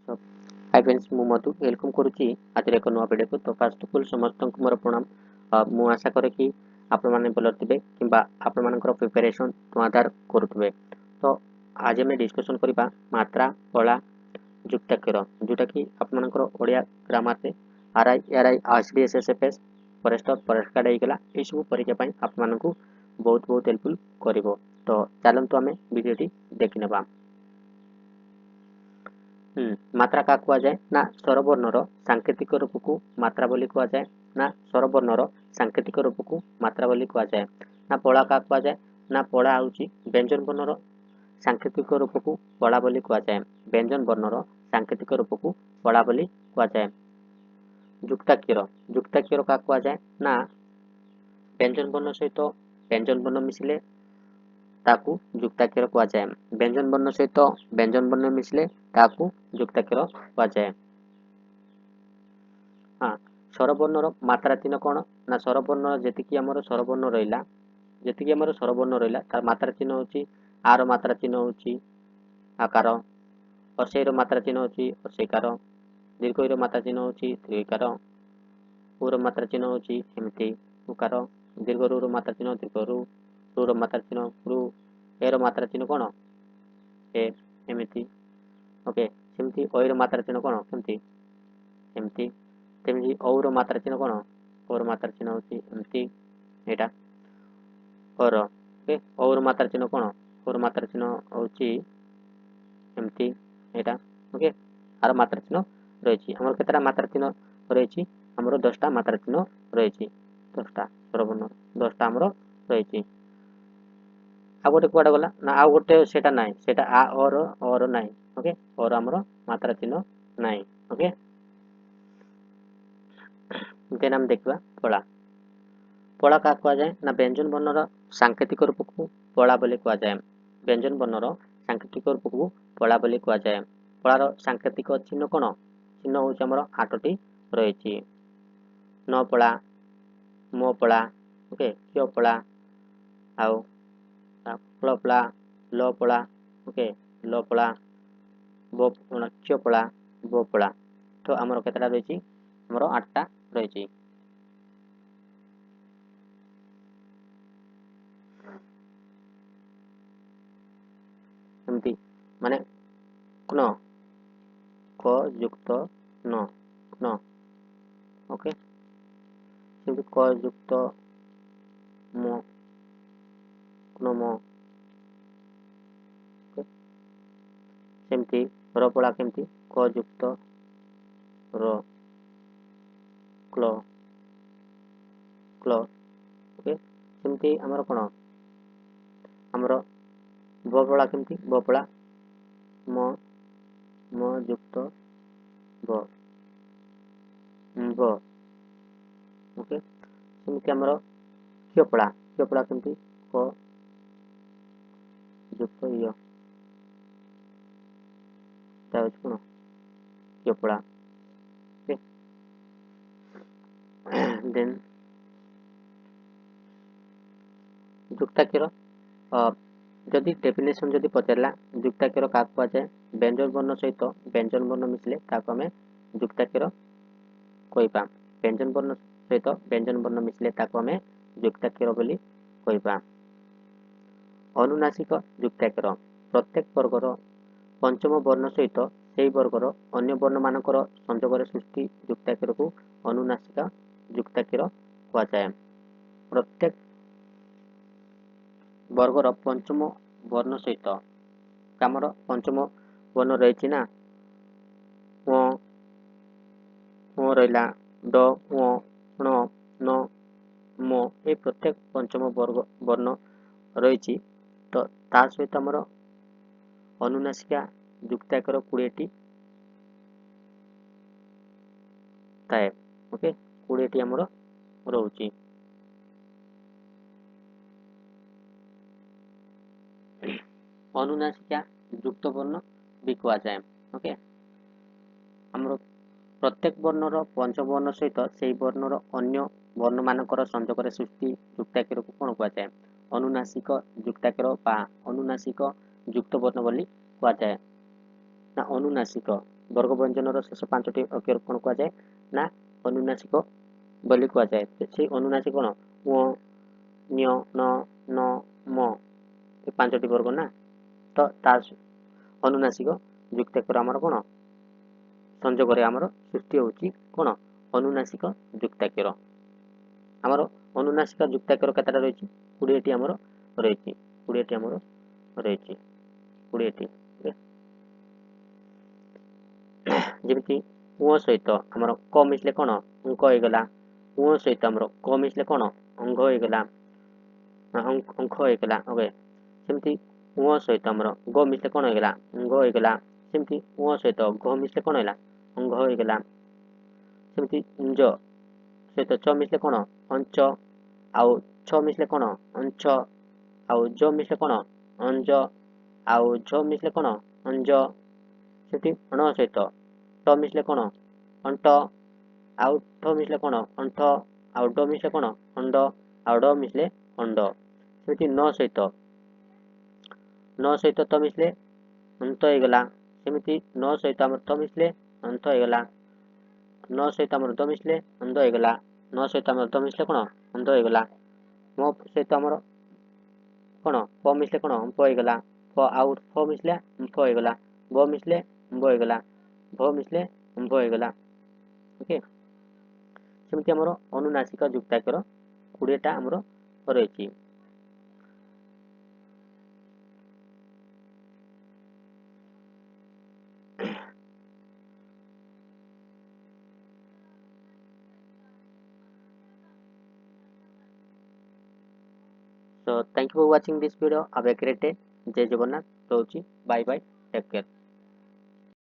So, hi friends मु मधु welcome करुच्ची आज एक नुआ वीडियो को। तो फास्ट ऑफ ऑल समस्त को मोर प्रणाम। मु आशा करे कि आपण माने भल थिबे किबा आपण मानकर प्रिपरेशन धुआंधार करुथबे। तो आज हम डिस्कशन करबा मात्रा फला युक्ताक्षर जोटा कि आपण मानकर ओडिया ग्रामर से RI ARI RCDS SFS forest forest guard आइगला ए सब परीक्षा पई आपण मानकू बहुत बहुत हेल्पफुल करिवो। तो चलंतु हमें वीडियोटी देखि नेबा। मात्रा क्या कहुए ना स्वरवर्णर सांकेतिक रूप को मात्रा बोली कहुए ना स्वरवर्णर सांकेतिक रूप को मात्रा बोली कहुए ना पला क्या कहुए ना पला हूँ व्यंजन वर्णर सांकेतिक रूप को पला बोली कहुए व्यंजन वर्णर सांकेतिक रूप को पला बोली कहुए। युक्ताक्षर युक्ताक्षर क्या कहुए ना व्यंजन वर्ण सहित व्यंजन वर्ण मिसिले ताकू युक्ताक्षर कहुए व्यंजन वर्ण सहित व्यंजन वर्ण मिसिले ताकू युक्ताक्षर कहुए। हाँ स्वरवर्णर मात्रा चिन्ह कौन ना स्वरवर्ण जी आम स्वरवर्ण रहा जी आम स्वरवर्ण रहा तार मात्रा चिन्ह हूँ आर मात्रा चिन्ह हूँ आकार अशेर मात्रा चिन्ह हूँ अशेकार दीर्घर मात्रा चिन्ह हूँ दीर्घकार ऊर मात्रा चिन्ह हूँ एमती उकार दीर्घ रू मात्रा चिन्ह दीर्घ रू मात्रा चिन्ह रू एर मात्रा चिन्ह कौन ए एमती ओके सेमती ओर मात्रा चिन्ह कौन केमती एमती तेमती और मात्रा चिन्ह कौन और मात्रा चिन्ह हूँ एमती एटा और ओके और मात्रा चिन्ह कौन और मात्रा चिन्ह हूँ एमती एटा ओके आर मात्रा चिन्ह रही आम केतटा मात्रा चिन्ह रही आमर 10टा मात्रा चिन्ह रही 10टा स्वरवर्ण 10टा आमर रही आ गोटे कुआडे गला ना आ गोटे सेटा नाइ सेटा आ और नाइ ओके और आमर मात्रा चिन्ह नाइ ओके। देन हम देखा पला पला क्या कहुए ना व्यंजन वर्णर सांकेतिक रूप को पला बोली कहुए व्यंजन वर्णर सांकेतिक रूप को पला बोली कहुए। पलार सांकेतिक चिन्ह कौन चिन्ह हूँ आमर 8टी रही न पला मो पला ओके क्यों पला आउ फल पला ल पला ओके ल पला बो क्यों पला बो पला। तो आमर केतटा रही आमर 8टा रही एमती माने क्न क युक्त न क्न ओके सेमती क युक्त मो क्नमो ओके सेमती र पला केमती क युक्त र क्ल क्ल ओके सेमती आमर कौन आमर बपला केमती बपला म म युक्त ब ब ओके सेमती आमर क्योपड़ा क्योपड़ा केमती क युक्त य कौन क्योपड़ा ओके। देन युक्ताक्षर जदि डेफिनेशन जदि पचारा युक्ताक्षर क्या कहुए व्यंजन वर्ण सहित व्यंजन वर्ण मिसिले आम युक्ताक्षर कहवा व्यंजन वर्ण सहित व्यंजन वर्ण मिसिले आम युक्ताक्षर बोली कहवा। अनुनासिक युक्ताक्षर प्रत्येक वर्गर पंचम वर्ण सहित से वर्गर अन्य वर्ण मानकर संजोग सृष्टि युक्ताक्षर को अनुनासिक युक्ताक्षर कहुए। प्रत्येक वर्गर पंचम वर्ण सहित आमर पंचम वर्ण रही ना रहा ड ण न मो ये प्रत्येक पंचम वर्ग वर्ण रही तो ता सहित आमर अनुनासिका युक्ताक्षर 20टी थाए ओके 20टी आमर रोची। अनुनासिका युक्त वर्ण भी कहुए ओके आमर प्रत्येक वर्णर पंचम वर्ण सहित से वर्णर अन्य वर्ण मानकर संजोग सृष्टि युक्ताक्षर को कौन कहुए अनुनासिक युक्ताक्षर बा अनुनासिक युक्त वर्ण बोली कहुए ना अनुनासिक ବର୍ଗ ବ୍ୟଞ୍ଜନର ଶେଷ 5ଟି ଅକ୍ଷର କ'ଣ କୁହାଯାଏ ନା ଅନୁନାସିକ ବୋଲି କୁହାଯାଏ। ସେଇ ଅନୁନାସିକ କ'ଣ ଙ ඤ ନ ନ ମ ଏ 5ଟି ବର୍ଗ ନା, ତ ତା ଅନୁନାସିକ ଯୁକ୍ତାକ୍ଷର ଆମର କ'ଣ ସଂଯୋଗରେ ଆମର ସୃଷ୍ଟି ହେଉଛି କ'ଣ ଅନୁନାସିକ ଯୁକ୍ତାକ୍ଷର। ଆମର ଅନୁନାସିକ ଯୁକ୍ତାକ୍ଷର କେତେଟା ରହିଛି 20ଟି ଆମର ରହିଛି 20ଟି ଆମର ରହିଛି 20ଟି। ଯେମିତି ଙ ସହିତ ଆମର କ ମିଶିଲେ କ'ଣ ଅଙ୍କ ହେଇଗଲା, ଙ ସହିତ ଆମର କ ମିଶିଲେ କ'ଣ ଅଙ୍ଗ ହେଇଗଲା, ଅଙ୍କ ହେଇଗଲା। ଓକେ, ସେମିତି ଙ ସହିତ ଆମର ଗ ମିଶିଲେ କ'ଣ ହେଇଗଲା ଅଙ୍ଗ ହେଇଗଲା। ସେମିତି ଙ ସହିତ ଘ ମିଶିଲେ କ'ଣ ହେଲା ଅଙ୍ଗ ହେଇଗଲା। ସେମିତି ଞ୍ଜ ସହିତ ଚ ମିଶିଲେ କ'ଣ ଅଞ୍ଚ, ଆଉ ଛ ମିଶିଲେ କ'ଣ ଅଞ୍ଚ, ଆଉ ଜ ମିଶିଲେ କ'ଣ ଅଞ୍ଜ, ଆଉ ଝ ମିଶିଲେ କ'ଣ ଅଞ୍ଜ। ସେମିତି ଣ ସହିତ ଟ ମିଶିଲେ କ'ଣ ଅଣ୍ଟ, ଆଉ ଠ ମିଶିଲେ କ'ଣ ଅଣ୍ଠ, ଆଉ ଡ ମିଶିଲେ କ'ଣ ଅଣ୍ଡ, ଆଉ ଡ଼ ମିଶିଲେ ଅଣ୍ଡ। ସେମିତି ନ ସହିତ ତ ମିଶିଲେ ଅନ୍ତ ହେଇଗଲା। ସେମିତି ନ ସହିତ ଆମର ତ ମିଶିଲେ ଅନ୍ତ ହେଇଗଲା। ନ ସହିତ ଆମର ଦ ମିଶିଲେ ଅନ୍ଧ ହେଇଗଲା। ନ ସହିତ ଆମର ଦ ମିଶିଲେ କ'ଣ ଅନ୍ଧ ହେଇଗଲା। ମ ସହିତ ଆମର କ'ଣ ପ ମିଶିଲେ କ'ଣ ଅମ୍ପ ହେଇଗଲା। ଆଉ ଫ ମିଶିଲେ ଅମ୍ଫ ହେଇଗଲା। ବ ମିଶିଲେ ଅମ୍ବ ହେଇଗଲା। ଭ ମିଶିଲେ ଅମ୍ଭ ହେଇଗଲା। ଓକେ, ସେମିତି ଆମର ଅନୁନାସିକ ଯୁକ୍ତାକ୍ଷର 20ଟା ଆମର ରହିଛି। So thank you for watching this video. Have a great day. Jai Jagannath. रहुची। Bye bye. Take care.